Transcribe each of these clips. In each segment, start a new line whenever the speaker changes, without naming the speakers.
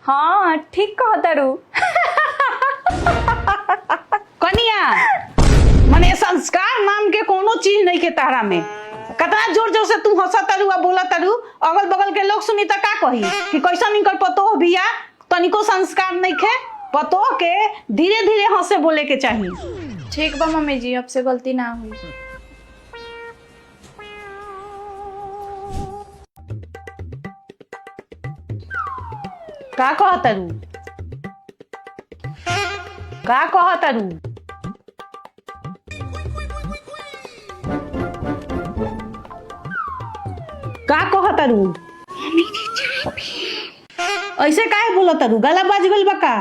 हाँ ठीक कह तारू।
कनिया मने संस्कार नाम के कोनो चीज नहीं के तारा में। कतना जोर जोर से तू हंसा तारू आ बोला तारू, अगल बगल के लोग सुनी त का कही कि कैसा निकल पतो बिया, तनिको संस्कार नहीं खे। पतो के धीरे धीरे हंसे बोले के चाहिए।
ठीक बा मम्मी जी, अब से गलती ना हुई।
का कह तारू का कह तारू का कह तारू ऐसे काहे बोला तारू? गला बाज गइल बा का?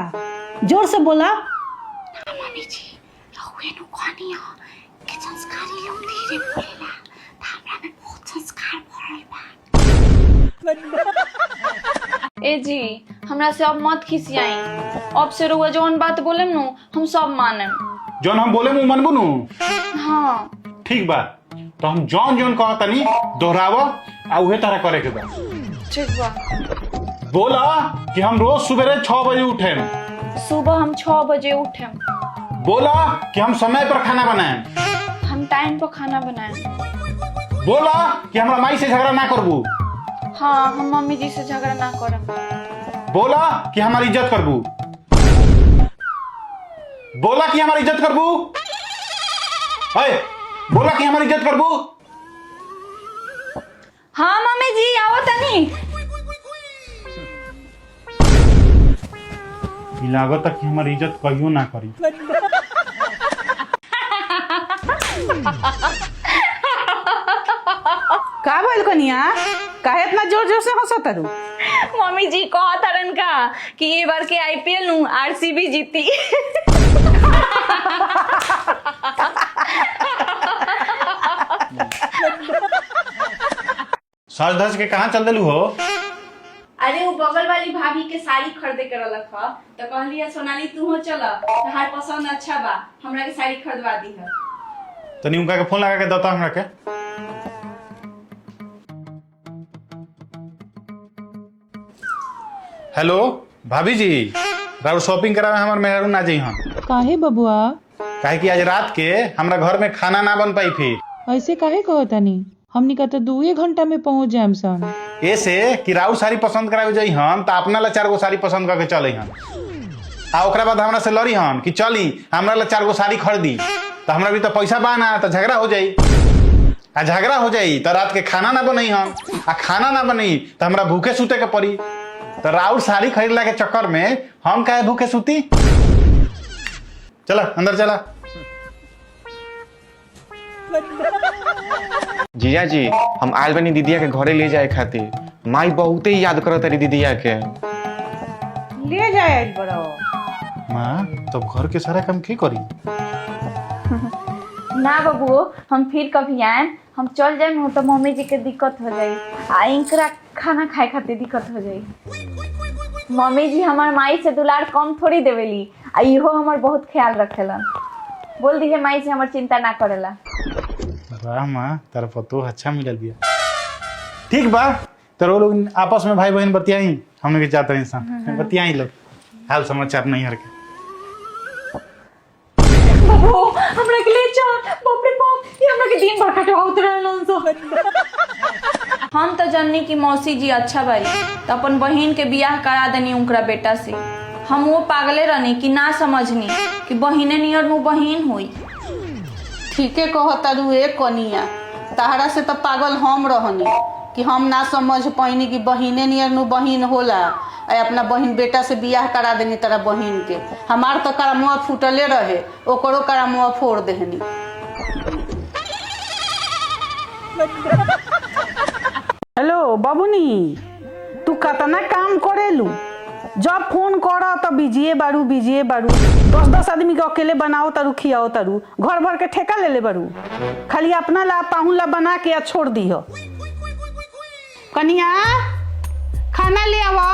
जोर से बोला।
मम्मी जी रहुए नु कहनी हो कि संस्कारी लोग धीरे बोलेला त हमरा में बहुत संस्कार भरल बा।
ए जी हमरा से अब मत खिसियाई। अब से रुआ जौन बात बोले नु हम सब मानम।
जौन हम बोले मुँह मनबू नु।
हाँ
ठीक बा, तो हम जौन जौन कहा तनी दोहराव आ उहे तरह करे के बा।
ठीक बा।
बोला कि हम रोज सवेरे 6 बजे उठे।
सुबह हम 6 बजे उठे।
बोला कि हम समय पर खाना बनाए।
हम टाइम पर खाना बनाए।
बोला कि हमरा माई से झगड़ा ना करबू।
हाँ हम मम्मी जी से झगड़ा ना करब।
बोला कि हमारी इज्जत करबू। बोला कि हमारी इज्जत करबू। बोला कि हमारी इज्जत करबू।
हाँ मम्मी जी आओ तनी।
लागत कि हमारी इज्जत कहियो ना करी।
का बोल कनिया? काहे इतना जोर जोर से हंसा तारू?
मम्मी जी कहा तरन का कि ये बार के आईपीएल नु आरसीबी जीती।
सच धज के कहाँ चल दिलू हो?
अरे वो बगल वाली भाभी के साड़ी खरीदे के रलक ह तो कहलिए सोनाली तू हो चल, तहार पसंद अच्छा बा, हमरा के साड़ी खरीदवा दी है।
तनी उनका के फोन लगा के दता हमरा के। हेलो भाभी जी, राउर शॉपिंग करावे हमर मेहरून ना जाई हम।
काहे बबुआ?
काहे कि आज रात के हमरा घर में खाना ना बन पाई फिर।
ऐसे काहे कहतानी? हमनी का तो 2 घंटा में पहुंच जाएम सन।
ऐसे कि राउर साड़ी पसंद करावे जाई हम त अपना ला 4 गो साड़ी पसंद करके चले हम। आ ओकरा बाद हमरा से लड़ी हम कि चली हमरा ला 4 गो साड़ी खरीदी, तो हमरा भी तो पैसा बा ना, तो झगड़ा हो जाई। आ झगड़ा हो जाई तो रात के खाना ना बनई हम, आ खाना ना बनी तो हमरा भूखे सूते के पड़ी। तो राउर साड़ी खरीदला के चक्कर में हम काहे भूखे सूती? चला अंदर चला।
जीजा जी हम आयल बनी दीदिया के घरे ले जाए खातिर। माई बहुते ही याद करत रही दीदिया के।
ले जाए बड़ो।
माँ तब घर के सारा काम की करी?
ना बाबू हम फिर कभी आए, हम चल जाए हो तो मम्मी जी के दिक्कत हो जाई, आ इनकरा खाना खाए खातिर दिक्कत हो जाई। मम्मी जी हमार माई से दुलार कम थोड़ी देवेली, आ इहो हमार बहुत ख्याल रखेलन। बोल दीजिए माई से हमार चिंता ना करेला।
वाह माँ तारा पतो अच्छा मिलल बिया। ठीक बा, तो लोग आपस में भाई बहन बतियाई, हमने के जाते हैं इंसान बतियाई लोग हाल समाचार नहीं हर के।
बाबू हमरा के ले चल। बाप रे बाप, ये हमरा के दिन भर कटवा उतरलन सो। हम तो जाननी कि मौसी जी अच्छा बारी, तो अपन बहन के बियाह करा देनी उनकरा बेटा से। हम वो पागले रहनी कि ना समझनी कि बहिने नियर नु बहिन होई।
ठीके कहतारू ए कनिया, ताहरा से तो पागल हम रहनी कि हम ना समझ पैनी कि बहिने नियर नु बहिन होला। अपना बहिन बेटा से बियाह करा देनी तेरा बहिन के। हमार तो करा मुँह फूटले रहे, ओकरो करा मुँह फोड़ देहनी। हेलो बाबूनी, तू कतना काम करेलू? जब फोन कर तो बिजिए बारू 10 आदमी के अकेले बनाओ तारू, खियाओ तारू, घर भर के ठेका ले ले बारू। खाली अपना ला पाहुन ला बना के छोड़ दी हो। कनिया खाना ले आवा।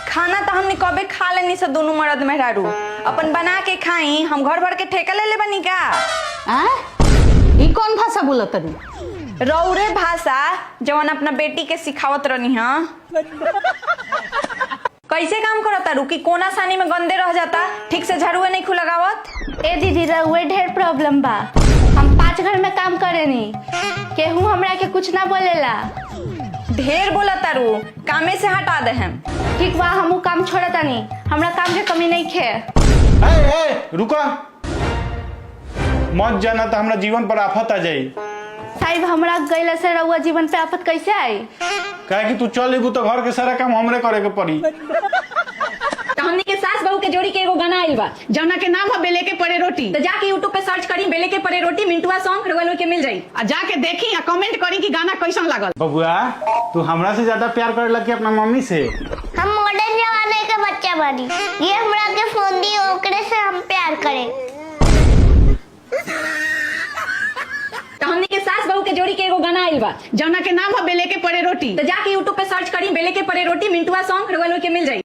खाना तो हमने कबे खा लेनी से दोनों मर्द मेहरारू। अपन बना के खाई, हम घर भर के ठेका ले ले बनी का?
ई कौन भाषा बोलत तारू?
रौरे भाषा जवन अपना बेटी के सिखावत रहनी हाँ। कैसे काम करता रू कि कोना सानी में गंदे रह जाता, ठीक से झाड़ुए नहीं खुलगावत।
ए दीदी रउए ढेर प्रॉब्लम बा। हम 5 घर में काम करेनी, केहू हमरा के कुछ ना बोलेला।
ढेर बोला तारू, कामे से हटा दे हम।
ठीक बा, हमू काम छोड़तानी, हमरा काम के कमी नहीं खे।
ए, रुको मत जाना तो हमरा जीवन पर आफत आ जाई।
साहिब हमरा गइला से रउआ जीवन पे आफत कैसे आई?
काहे कि तू चल एबू तो घर के सारा काम हमरे करे के पड़ी।
हमने के सास बहू के जोड़ी के एगो गाना आइल बा
जौना के नाम है बेले के पड़े रोटी।
तो जाके यूट्यूब पे सर्च करी बेले के परे रोटी मिंटुआ सॉन्ग रउआ के मिल जाई।
आ जाके देखी आ कमेंट करी कि गाना कैसन लागल।
बबुआ तू हमरा से ज्यादा प्यार करे लगी अपना मम्मी से।
हम मॉडर्न जमाने के बच्चा बानी, ये हमरा के फोन दी, ओकरे से हम प्यार करें।
तो हमने के सास बहू के जोड़ी के एगो गाना आइल बा
जौना के नाम है बेले के पड़े रोटी।
तो जाके यूट्यूब पे सर्च करी बेले के परे रोटी मिंटुआ सॉन्ग रउआ के मिल जाई।